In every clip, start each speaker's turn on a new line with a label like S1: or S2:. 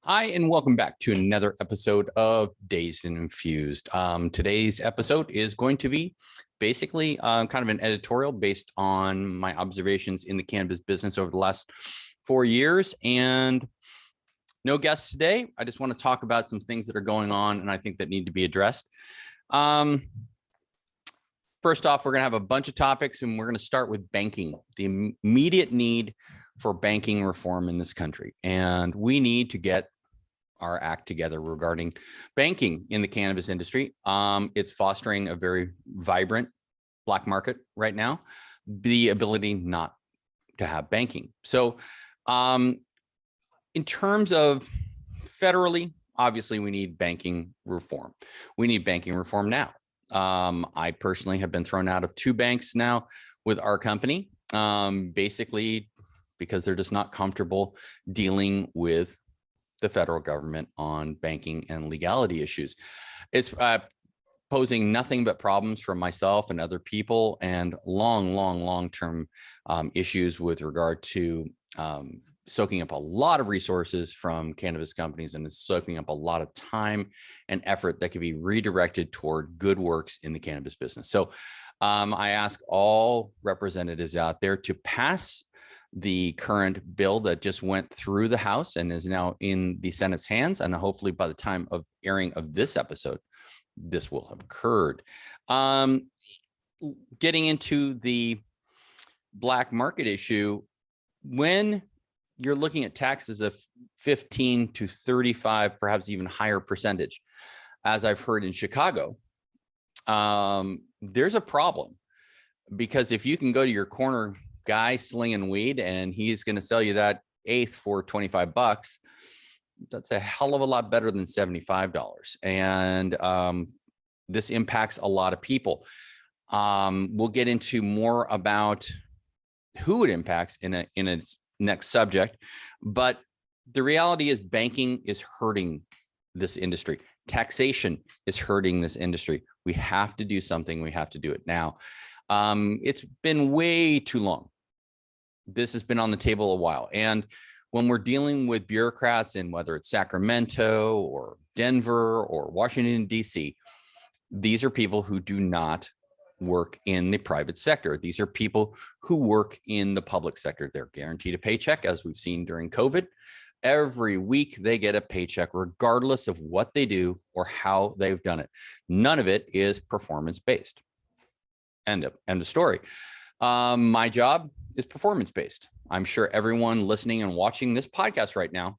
S1: Hi, and welcome back to another episode of Dazed and Infused. Today's episode is going to be basically kind of an editorial based on my observations in the cannabis business over the last 4 years. And no guests today. I just want to talk about some things that are going on and I think that need to be addressed. First off, we're going to have a bunch of topics, and we're going to start with banking, the immediate need for banking reform in this country. And we need to get our act together regarding banking in the cannabis industry. It's fostering a very vibrant black market right now, the ability not to have banking. So in terms of federally, obviously we need banking reform. We need banking reform now. I personally have been thrown out of 2 banks now with our company, basically because they're just not comfortable dealing with the federal government on banking and legality issues. It's posing nothing but problems for myself and other people, and long-term issues with regard to soaking up a lot of resources from cannabis companies, and it's soaking up a lot of time and effort that could be redirected toward good works in the cannabis business. So I ask all representatives out there to pass the current bill that just went through the House and is now in the Senate's hands. And hopefully by the time of airing of this episode, this will have occurred. Getting into the black market issue, when you're looking at taxes of 15 to 35, perhaps even higher percentage, as I've heard in Chicago, there's a problem, because if you can go to your corner guy slinging weed and he's going to sell you that eighth for $25, that's a hell of a lot better than $75. And this impacts a lot of people. We'll get into more about who it impacts in its next subject, but the reality is banking is hurting this industry. Taxation is hurting this industry. We have to do something. We have to do it now. It's been way too long. This has been on the table a while. And when we're dealing with bureaucrats in whether it's Sacramento or Denver or Washington, D.C., these are people who do not work in the private sector. These are people who work in the public sector. They're guaranteed a paycheck, as we've seen during COVID. Every week they get a paycheck, regardless of what they do or how they've done it. None of it is performance-based. End of story. My job is performance-based. I'm sure everyone listening and watching this podcast right now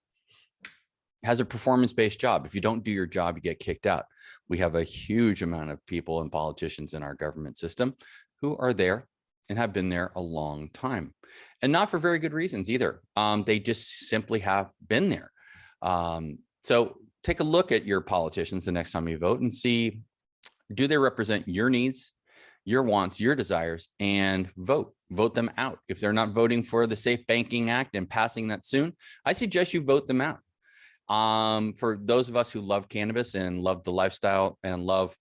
S1: has a performance-based job. If you don't do your job, you get kicked out. We have a huge amount of people and politicians in our government system who are there and have been there a long time, and not for very good reasons either. They just simply have been there. So take a look at your politicians the next time you vote and see, do they represent your needs, your wants, your desires, and vote them out. If they're not voting for the Safe Banking Act and passing that soon, I suggest you vote them out. For those of us who love cannabis and love the lifestyle and love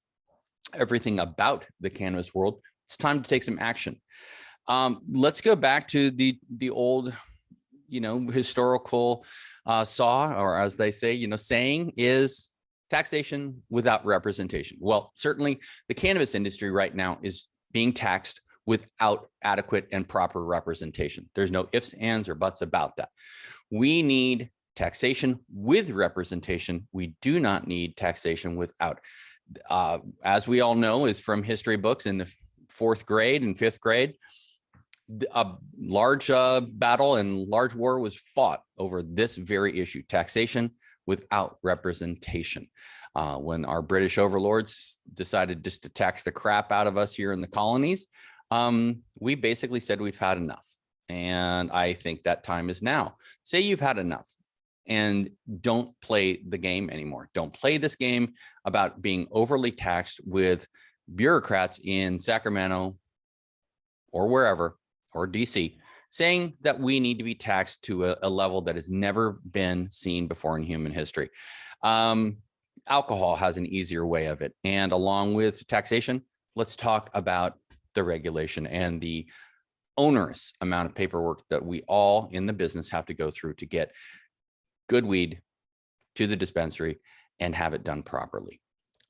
S1: everything about the cannabis world, it's time to take some action. Let's go back to the old, historical saw, or as they say, saying is taxation without representation. Well, certainly the cannabis industry right now is being taxed without adequate and proper representation. There's no ifs, ands, or buts about that. We need taxation with representation. We do not need taxation without. As we all know, is from history books in the 4th grade and 5th grade, a large battle and large war was fought over this very issue, taxation without representation. When our British overlords decided just to tax the crap out of us here in the colonies, we basically said we've had enough. And I think that time is now. Say you've had enough and don't play the game anymore. Don't play this game about being overly taxed with bureaucrats in Sacramento or wherever, or DC, saying that we need to be taxed to a level that has never been seen before in human history. Alcohol has an easier way of it. And along with taxation, let's talk about the regulation and the onerous amount of paperwork that we all in the business have to go through to get good weed to the dispensary and have it done properly.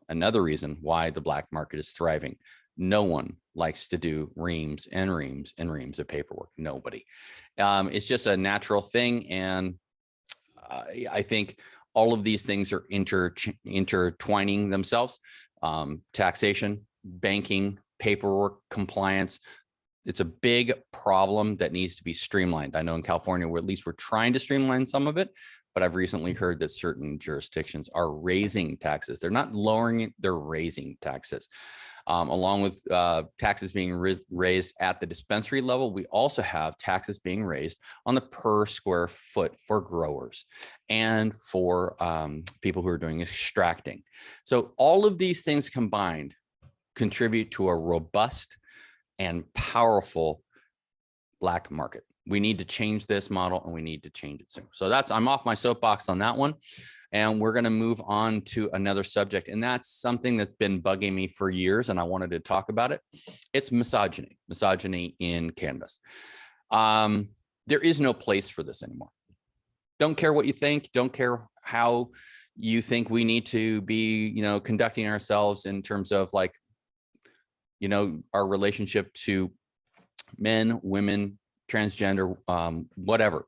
S1: Another reason why the black market is thriving. No one likes to do reams and reams and reams of paperwork. Nobody. It's just a natural thing. And I think all of these things are intertwining themselves. Taxation, banking, paperwork, compliance. It's a big problem that needs to be streamlined. I know in California, at least we're trying to streamline some of it, but I've recently heard that certain jurisdictions are raising taxes. They're not lowering it, they're raising taxes. Along with taxes being raised at the dispensary level, we also have taxes being raised on the per square foot for growers and for people who are doing extracting. So all of these things combined contribute to a robust and powerful black market. We need to change this model and we need to change it soon. So I'm off my soapbox on that one. And we're going to move on to another subject. And that's something that's been bugging me for years. And I wanted to talk about it. It's misogyny in cannabis. There is no place for this anymore. Don't care what you think. Don't care how you think we need to be, conducting ourselves in terms of like, our relationship to men, women, transgender, whatever.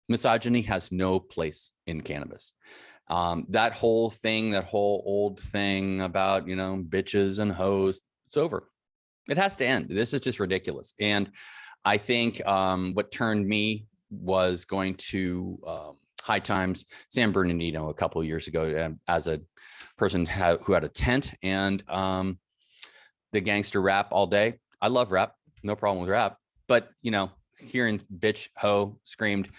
S1: Misogyny has no place in cannabis. That whole old thing about, bitches and hoes, it's over. It has to end. This is just ridiculous. And I think what turned me was going to High Times San Bernardino a couple of years ago as a person who had a tent and the gangster rap all day. I love rap, no problem with rap, but hearing bitch, hoe screamed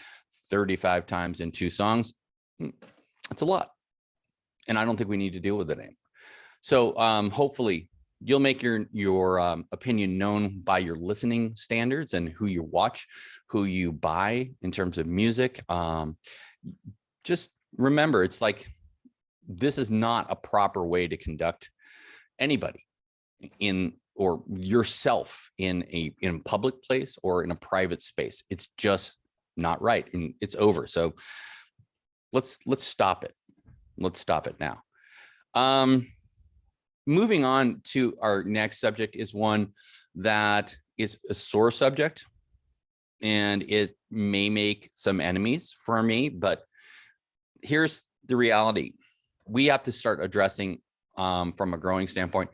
S1: 35 times in 2 songs, it's a lot. And I don't think we need to deal with it anymore. So hopefully you'll make your opinion known by your listening standards and who you watch, who you buy in terms of music. Just remember, it's like, this is not a proper way to conduct anybody or yourself in a public place or in a private space. It's just not right, and it's over. So let's stop it. Let's stop it now. Moving on to our next subject is one that is a sore subject, and it may make some enemies for me, but here's the reality. We have to start addressing from a growing standpoint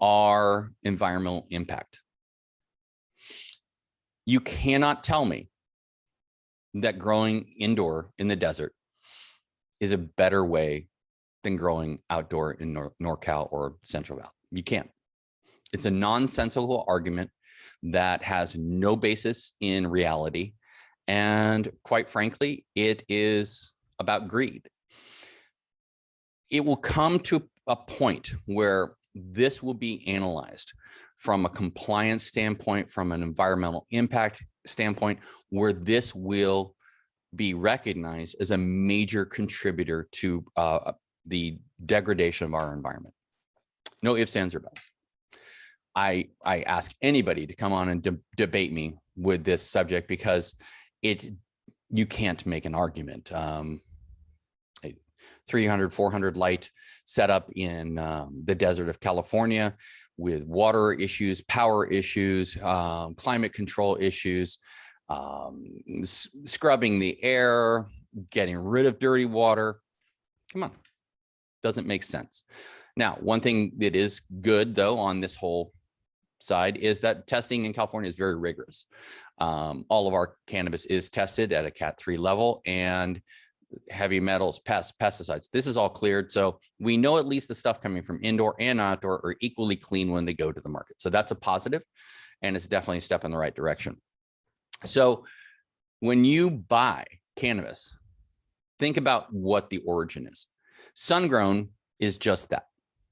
S1: our environmental impact. You cannot tell me that growing indoor in the desert is a better way than growing outdoor in NorCal or Central Valley. You can't. It's a nonsensical argument that has no basis in reality. And quite frankly, it is about greed. It will come to a point where this will be analyzed from a compliance standpoint, from an environmental impact standpoint, where this will be recognized as a major contributor to the degradation of our environment. No ifs, ands, or buts. I ask anybody to come on and debate me with this subject because you can't make an argument. 300, 400 light setup in the desert of California with water issues, power issues, climate control issues, scrubbing the air, getting rid of dirty water. Come on, doesn't make sense. Now, one thing that is good though on this whole side is that testing in California is very rigorous. All of our cannabis is tested at a Cat 3 level, and heavy metals, pests, pesticides, this is all cleared. So we know at least the stuff coming from indoor and outdoor are equally clean when they go to the market. So that's a positive, and it's definitely a step in the right direction. So when you buy cannabis, think about what the origin is. Sun-grown is just that.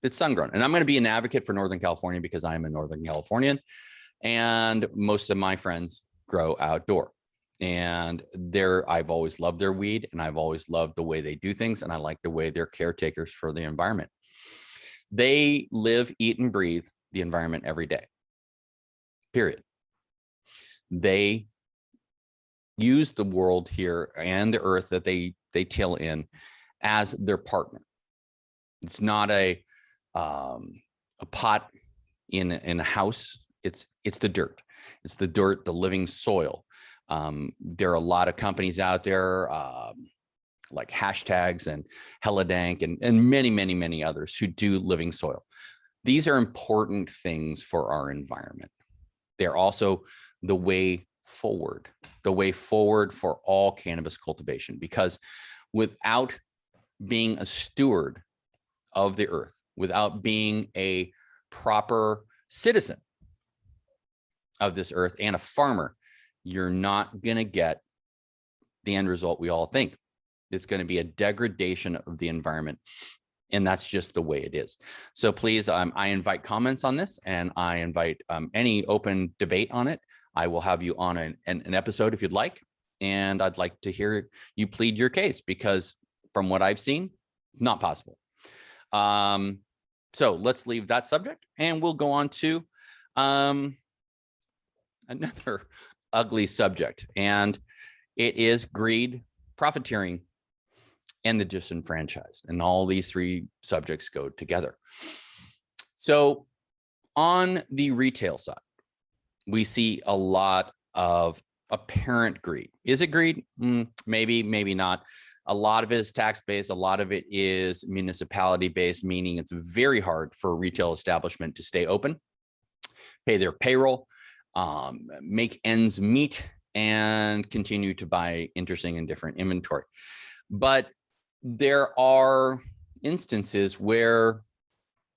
S1: It's sun-grown. And I'm going to be an advocate for Northern California because I'm a Northern Californian, and most of my friends grow outdoor. And I've always loved their weed, and I've always loved the way they do things, and I like the way they're caretakers for the environment. They live, eat, and breathe the environment every day, period. They use the world here and the earth that they till in as their partner. It's not a pot in a house. It's the dirt. It's the dirt, the living soil. There are a lot of companies out there like Hashtags and Helladank and many others who do living soil. These are important things for our environment. They're also the way forward for all cannabis cultivation, because without being a steward of the earth, without being a proper citizen of this earth and a farmer, you're not going to get the end result we all think. It's going to be a degradation of the environment. And that's just the way it is. So please, I invite comments on this, and I invite any open debate on it. I will have you on an episode if you'd like. And I'd like to hear you plead your case, because from what I've seen, not possible. So let's leave that subject, and we'll go on to another ugly subject. And it is greed, profiteering, and the disenfranchised. And all these three subjects go together. So on the retail side, we see a lot of apparent greed. Is it greed? Maybe, maybe not. A lot of it is tax-based. A lot of it is municipality-based, meaning it's very hard for a retail establishment to stay open, pay their payroll, make ends meet, and continue to buy interesting and different inventory. But there are instances where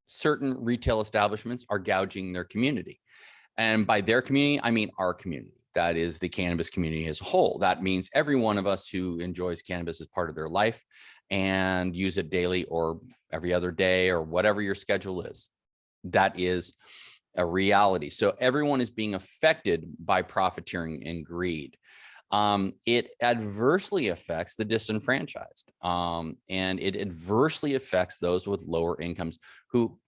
S1: certain retail establishments are gouging their community. And by their community, I mean our community. That is the cannabis community as a whole. That means every one of us who enjoys cannabis as part of their life and use it daily or every other day or whatever your schedule is. That is a reality. So everyone is being affected by profiteering and greed. It adversely affects the disenfranchised, and it adversely affects those with lower incomes who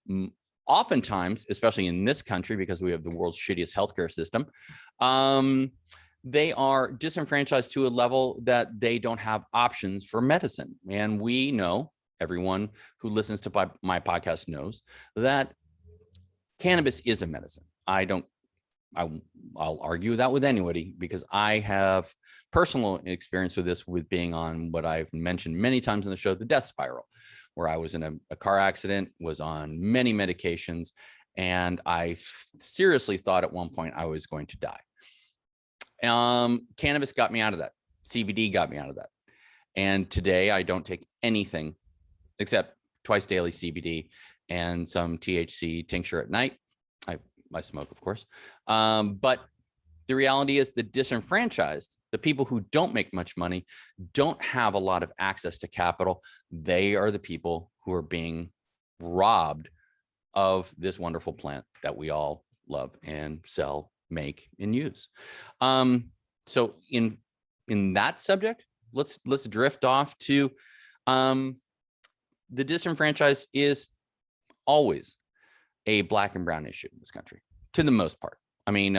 S1: oftentimes, especially in this country, because we have the world's shittiest healthcare system, they are disenfranchised to a level that they don't have options for medicine. And we know, everyone who listens to my podcast knows, that cannabis is a medicine. I'll argue that with anybody, because I have personal experience with this, with being on what I've mentioned many times in the show, the death spiral, where I was in a car accident, was on many medications, and I seriously thought at one point I was going to die. Cannabis got me out of that. CBD got me out of that. And today I don't take anything except twice daily CBD and some THC tincture at night. I smoke, of course. But the reality is the disenfranchised, the people who don't make much money, don't have a lot of access to capital. They are the people who are being robbed of this wonderful plant that we all love and sell, make, and use. So in that subject, let's drift off to the disenfranchised is always a Black and brown issue in this country, to the most part. I mean,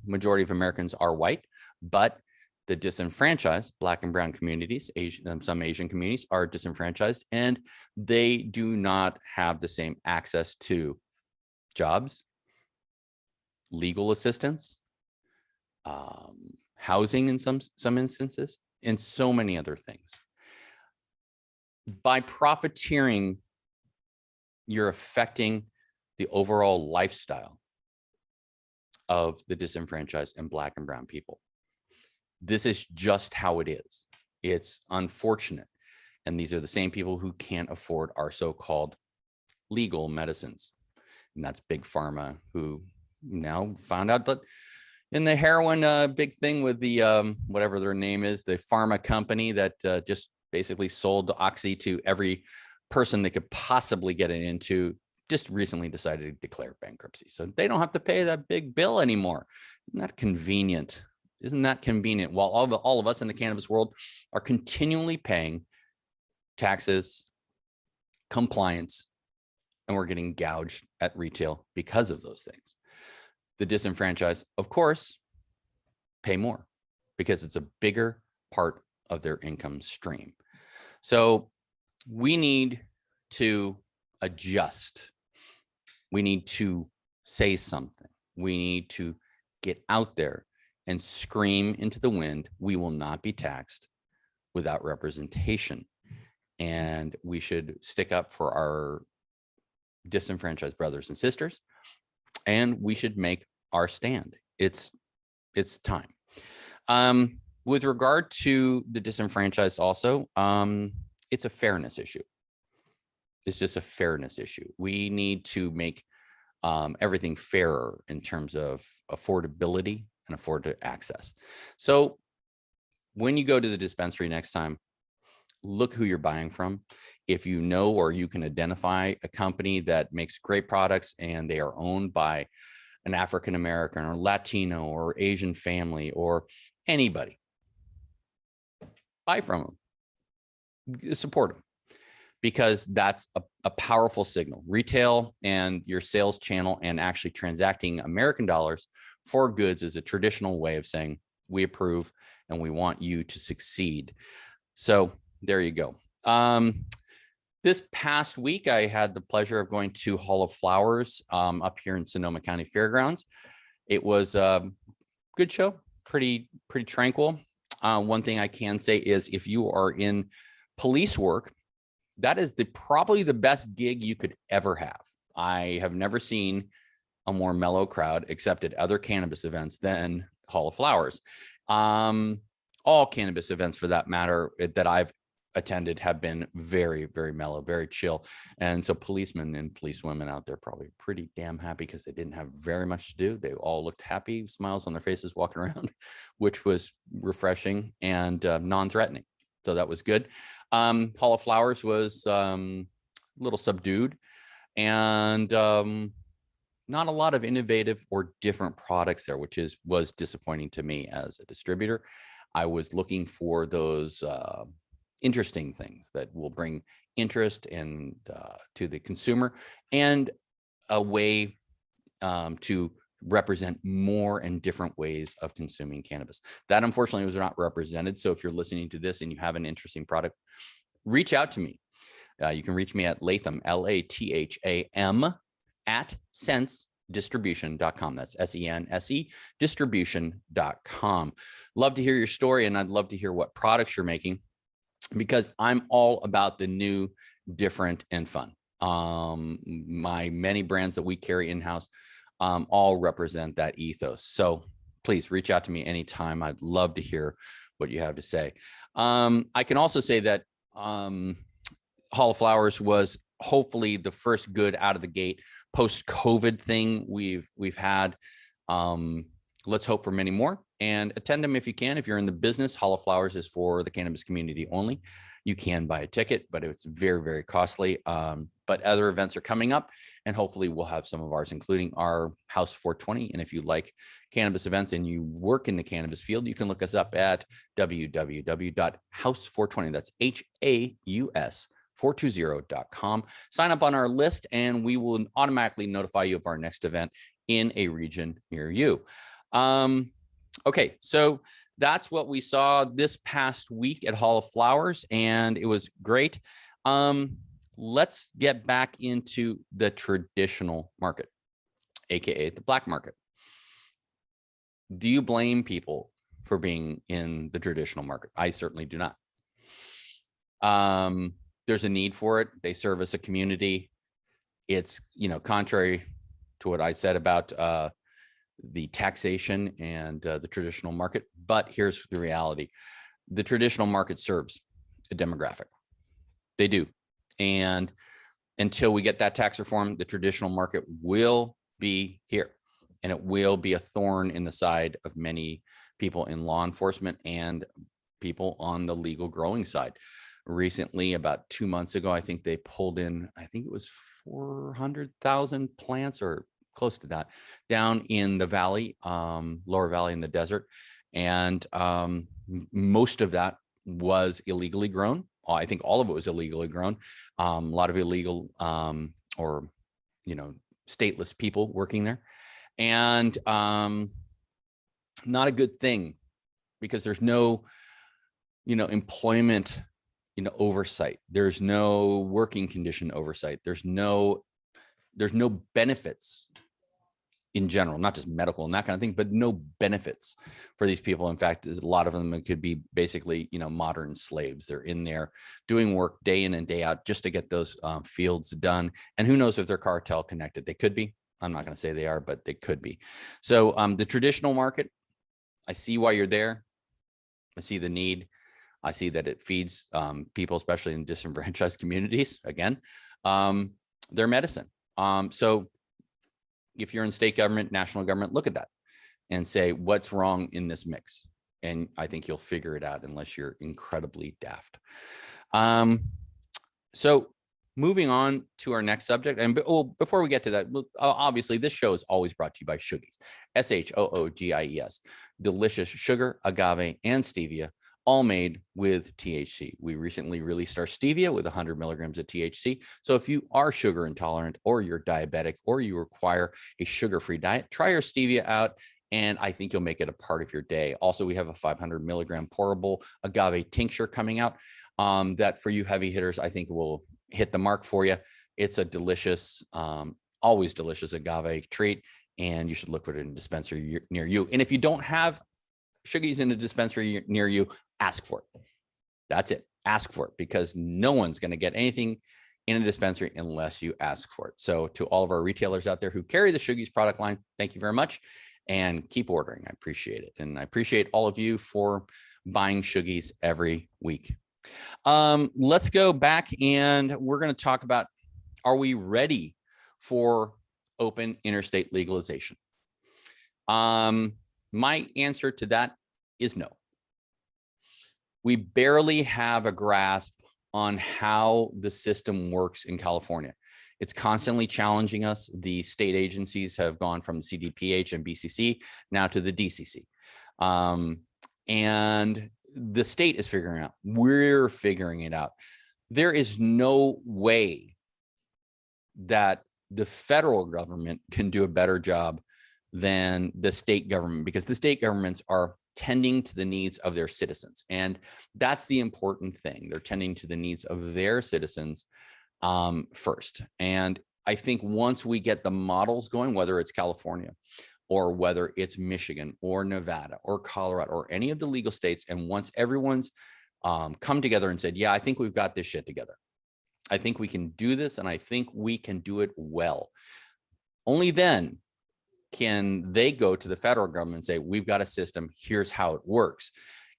S1: majority of Americans are white, but the disenfranchised Black and brown communities, some Asian communities, are disenfranchised, and they do not have the same access to jobs, legal assistance, housing in some instances, and so many other things. By profiteering, you're affecting the overall lifestyle of the disenfranchised and Black and brown people. This is just how it is. It's unfortunate. And these are the same people who can't afford our so-called legal medicines. And that's big pharma, who now found out that in the heroin big thing with the whatever their name is, the pharma company that just basically sold Oxy to every person they could possibly get it into, just recently decided to declare bankruptcy. So they don't have to pay that big bill anymore. Isn't that convenient? Isn't that convenient? While all of us in the cannabis world are continually paying taxes, compliance, and we're getting gouged at retail because of those things. The disenfranchised, of course, pay more because it's a bigger part of their income stream. So we need to adjust. We need to say something. We need to get out there and scream into the wind. We will not be taxed without representation. And we should stick up for our disenfranchised brothers and sisters. And we should make our stand. It's time. With regard to the disenfranchised also, it's a fairness issue. It's just a fairness issue. We need to make everything fairer in terms of affordability and affordable access. So when you go to the dispensary next time, look who you're buying from. If you know or you can identify a company that makes great products and they are owned by an African American or Latino or Asian family or anybody, buy from them, support them, because that's a powerful signal. Retail and your sales channel and actually transacting American dollars for goods is a traditional way of saying we approve and we want you to succeed. So there you go. This past week, I had the pleasure of going to Hall of Flowers up here in Sonoma County Fairgrounds. It was a good show, pretty tranquil. One thing I can say is if you are in police work, that is probably the best gig you could ever have. I have never seen a more mellow crowd, except at other cannabis events, than Hall of Flowers. All cannabis events, for that matter, that I've attended have been very, very mellow, very chill. And so policemen and policewomen out there probably pretty damn happy because they didn't have very much to do. They all looked happy, smiles on their faces walking around, which was refreshing and non-threatening. So that was good. Hall of Flowers was a little subdued and not a lot of innovative or different products there, which was disappointing to me as a distributor. I was looking for those interesting things that will bring interest and to the consumer and a way to represent more and different ways of consuming cannabis. That unfortunately was not represented. So if you're listening to this and you have an interesting product, reach out to me. You can reach me at Latham, Latham at sensedistribution.com. That's SENSE distribution.com. Love to hear your story, and I'd love to hear what products you're making, because I'm all about the new, different, and fun. My many brands that we carry in-house all represent that ethos. So please reach out to me anytime. I'd love to hear what you have to say. I can also say that Hall of Flowers was hopefully the first good out of the gate post-COVID thing we've had. Let's hope for many more, and attend them if you can. If you're in the business, Hall of Flowers is for the cannabis community only. You can buy a ticket, but it's very, very costly. But other events are coming up, and hopefully we'll have some of ours, including our House 420. And if you like cannabis events and you work in the cannabis field, you can look us up at www.house420. That's HAUS 420.com. Sign up on our list, and we will automatically notify you of our next event in a region near you. Okay, so that's what we saw this past week at Hall of Flowers, and it was great. Let's get back into the traditional market, aka the black market. Do you blame people for being in the traditional market? I certainly do not. There's a need for it. They service a community. It's, contrary to what I said about the taxation and the traditional market. But here's the reality. The traditional market serves a demographic. They do. And until we get that tax reform, the traditional market will be here, and it will be a thorn in the side of many people in law enforcement and people on the legal growing side. Recently, about 2 months ago, I think they pulled in, I think it was 400,000 plants or close to that down in the valley, lower valley in the desert. And most of that was illegally grown. I think all of it was illegally grown. A lot of illegal or, stateless people working there. And Not a good thing, because there's no, employment, oversight. There's no working condition oversight. There's no benefits in general, not just medical and that kind of thing, but no benefits for these people. In fact, a lot of them could be basically, modern slaves. They're in there doing work day in and day out just to get those fields done. And who knows if they're cartel connected? They could be. I'm not going to say they are, but they could be. So the traditional market, I see why you're there. I see the need. I see that it feeds people, especially in disenfranchised communities, again, their medicine. So if you're in state government, national government, look at that and say, what's wrong in this mix? And I think you'll figure it out, unless you're incredibly daft. So moving on to our next subject. And before we get to that, obviously this show is always brought to you by Shoogies, SHOOGIES, delicious sugar, agave, and stevia, all made with THC. We recently released our stevia with 100 milligrams of THC. So if you are sugar intolerant, or you're diabetic, or you require a sugar-free diet, try our stevia out, and I think you'll make it a part of your day. Also, we have a 500 milligram pourable agave tincture coming out that for you heavy hitters, I think will hit the mark for you. It's a delicious, always delicious agave treat, and you should look for it in a dispensary near you. And if you don't have Shoogies in a dispensary near you, ask for it. That's it. Ask for it, because no one's going to get anything in a dispensary unless you ask for it. So to all of our retailers out there who carry the Shoogies product line, thank you very much, and keep ordering. I appreciate it. And I appreciate all of you for buying Shoogies every week. Let's go back, and we're going to talk about, are we ready for open interstate legalization? My answer to that is no. We barely have a grasp on how the system works in California. It's constantly challenging us. The state agencies have gone from CDPH and BCC now to the DCC. And the state is figuring out, we're figuring it out. There is no way that the federal government can do a better job than the state government, because the state governments are tending to the needs of their citizens. And that's the important thing. They're tending to the needs of their citizens first. And I think once we get the models going, whether it's California or whether it's Michigan or Nevada or Colorado or any of the legal states, and once everyone's come together and said, yeah, I think we've got this shit together. I think we can do this, and I think we can do it well. Only then can they go to the federal government and say, we've got a system, here's how it works.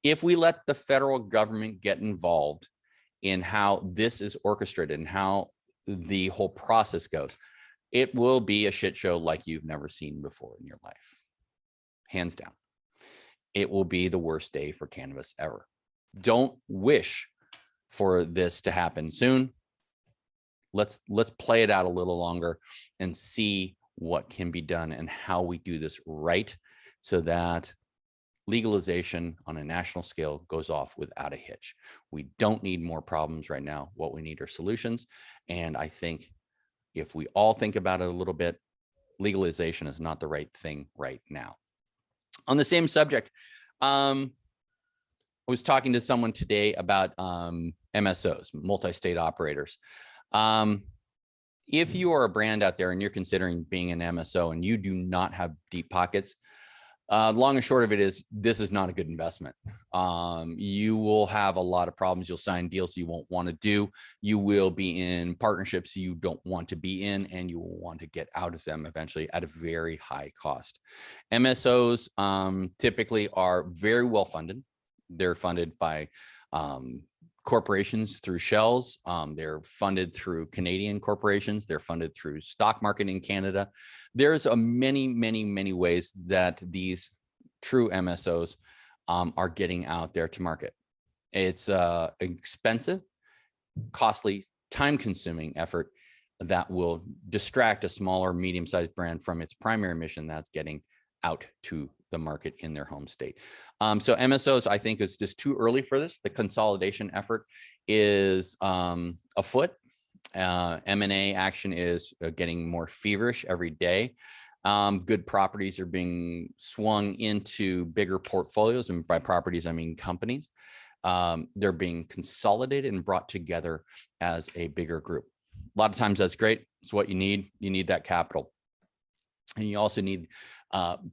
S1: If we let the federal government get involved in how this is orchestrated and how the whole process goes, it will be a shit show like you've never seen before in your life. Hands down. It will be the worst day for cannabis ever. Don't wish for this to happen soon. Let's play it out a little longer and see what can be done and how we do this right, so that legalization on a national scale goes off without a hitch. We don't need more problems right now. What we need are solutions. And I think if we all think about it a little bit, legalization is not the right thing right now. On the same subject, I was talking to someone today about MSOs, multi-state operators. If you are a brand out there and you're considering being an MSO and you do not have deep pockets, long and short of it is, this is not a good investment. You will have a lot of problems. You'll sign deals you won't want to do. You will be in partnerships you don't want to be in, and you will want to get out of them eventually at a very high cost. MSOs typically are very well funded. They're funded by corporations through shells. They're funded through Canadian corporations. They're funded through stock market in Canada. There's many ways that these true MSOs are getting out there to market. It's expensive, costly, time-consuming effort that will distract a smaller, medium-sized brand from its primary mission, that's getting out to the market in their home state. So MSOs, I think it's just too early for this. The consolidation effort is afoot. M&A action is getting more feverish every day. Good properties are being swung into bigger portfolios, and by properties I mean companies. They're being consolidated and brought together as a bigger group. A lot of times that's great. It's what you need. You need that capital. And you also need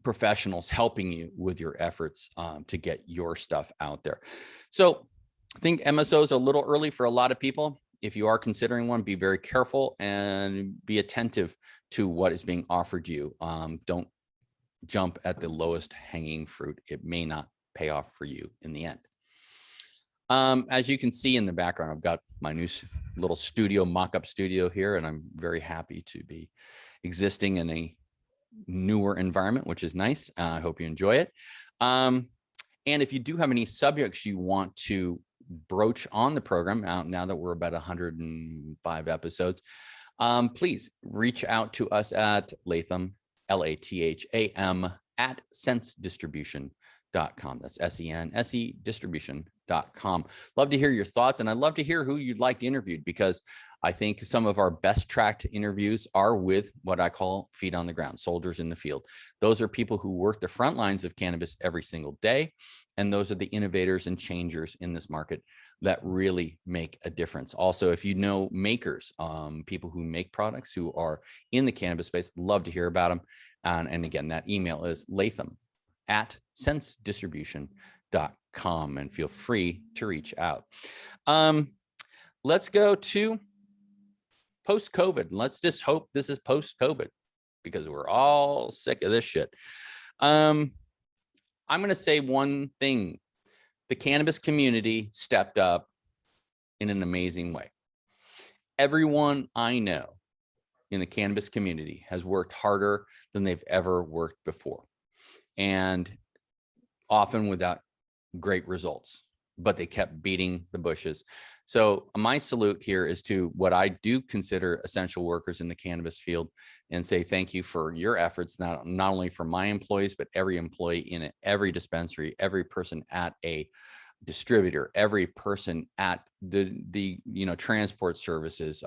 S1: professionals helping you with your efforts to get your stuff out there. So I think MSOs are a little early for a lot of people. If you are considering one, be very careful and be attentive to what is being offered you. Don't jump at the lowest hanging fruit. It may not pay off for you in the end. As you can see in the background, I've got my new little studio, mock-up studio here, and I'm very happy to be existing in a newer environment, which is nice. I hope you enjoy it. And if you do have any subjects you want to broach on the program, now that we're about 105 episodes, please reach out to us at Latham, Latham, at sensedistribution.com. That's SENSE distribution.com. Love to hear your thoughts, and I'd love to hear who you'd like interviewed, because I think some of our best tracked interviews are with what I call feet on the ground, soldiers in the field. Those are people who work the front lines of cannabis every single day. And those are the innovators and changers in this market that really make a difference. Also, if you know makers, people who make products who are in the cannabis space, love to hear about them. And again, that email is Latham at sensedistribution.com, and feel free to reach out. Let's go to post-COVID. Let's just hope this is post-COVID, because we're all sick of this shit. I'm going to say one thing. The cannabis community stepped up in an amazing way. Everyone I know in the cannabis community has worked harder than they've ever worked before, and often without great results, but they kept beating the bushes. So my salute here is to what I do consider essential workers in the cannabis field, and say thank you for your efforts, not only for my employees, but every employee in it, every dispensary, every person at a distributor, every person at the transport services,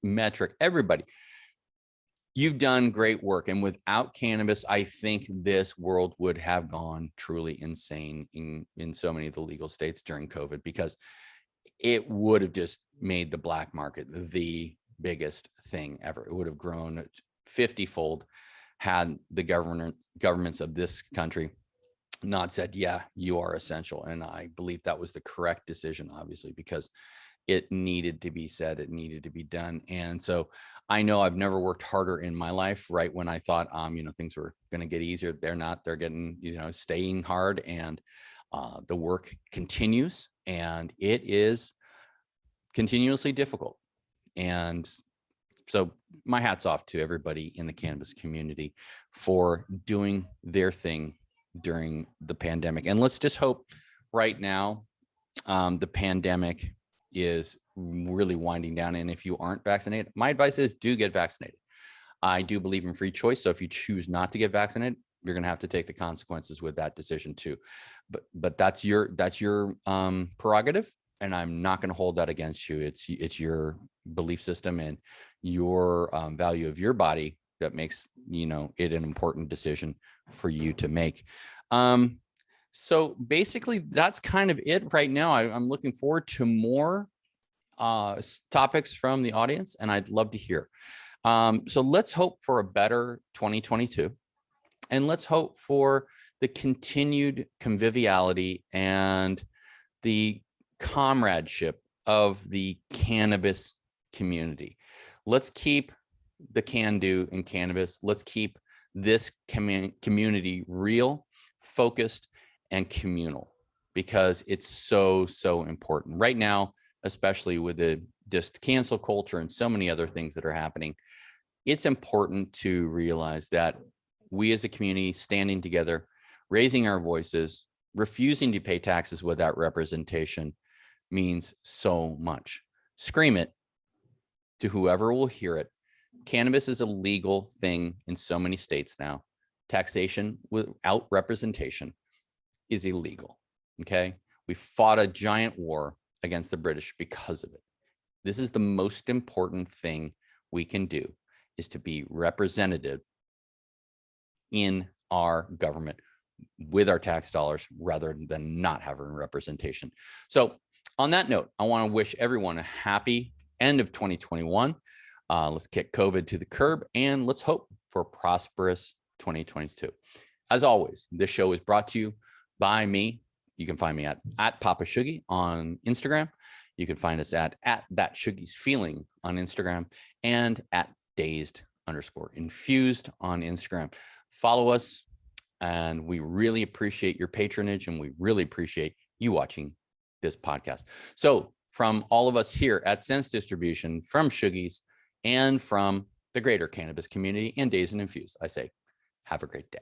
S1: metric, everybody. You've done great work. And without cannabis, I think this world would have gone truly insane in so many of the legal states during COVID, because it would have just made the black market the biggest thing ever. It would have grown 50-fold had the governments of this country not said, yeah, you are essential. And I believe that was the correct decision, obviously, because it needed to be said, it needed to be done. And so I know I've never worked harder in my life, right when I thought, things were going to get easier. They're not. They're getting, staying hard, and the work continues, and it is continuously difficult. And so my hat's off to everybody in the cannabis community for doing their thing during the pandemic. And let's just hope right now the pandemic is really winding down. And if you aren't vaccinated, my advice is do get vaccinated. I do believe in free choice. So if you choose not to get vaccinated, you're going to have to take the consequences with that decision too. But that's your prerogative, and I'm not going to hold that against you. It's your belief system and your value of your body that makes it an important decision for you to make. So basically, that's kind of it right now. I'm looking forward to more topics from the audience, and I'd love to hear. So let's hope for a better 2022, and let's hope for the continued conviviality and the comradeship of the cannabis community. Let's keep the can-do in cannabis. Let's keep this community real, focused, and communal, because it's so important right now, especially with the just cancel culture and so many other things that are happening. It's important to realize that we as a community standing together, raising our voices, refusing to pay taxes without representation means so much. Scream it to whoever will hear it. Cannabis is a legal thing in so many states now. Taxation without representation is illegal. Okay. We fought a giant war against the British because of it. This is the most important thing we can do, is to be representative in our government with our tax dollars rather than not having representation. So on that note, I want to wish everyone a happy end of 2021. Let's kick COVID to the curb and let's hope for a prosperous 2022. As always, this show is brought to you by me. You can find me at Papashoogie on Instagram. You can find us at That Shoogie's Feeling on Instagram and at Dazed_Infused on Instagram. Follow us, and we really appreciate your patronage, and we really appreciate you watching this podcast. So from all of us here at Sense Distribution, from Shoogies, and from the greater cannabis community and Dazed and Infused, I say, have a great day.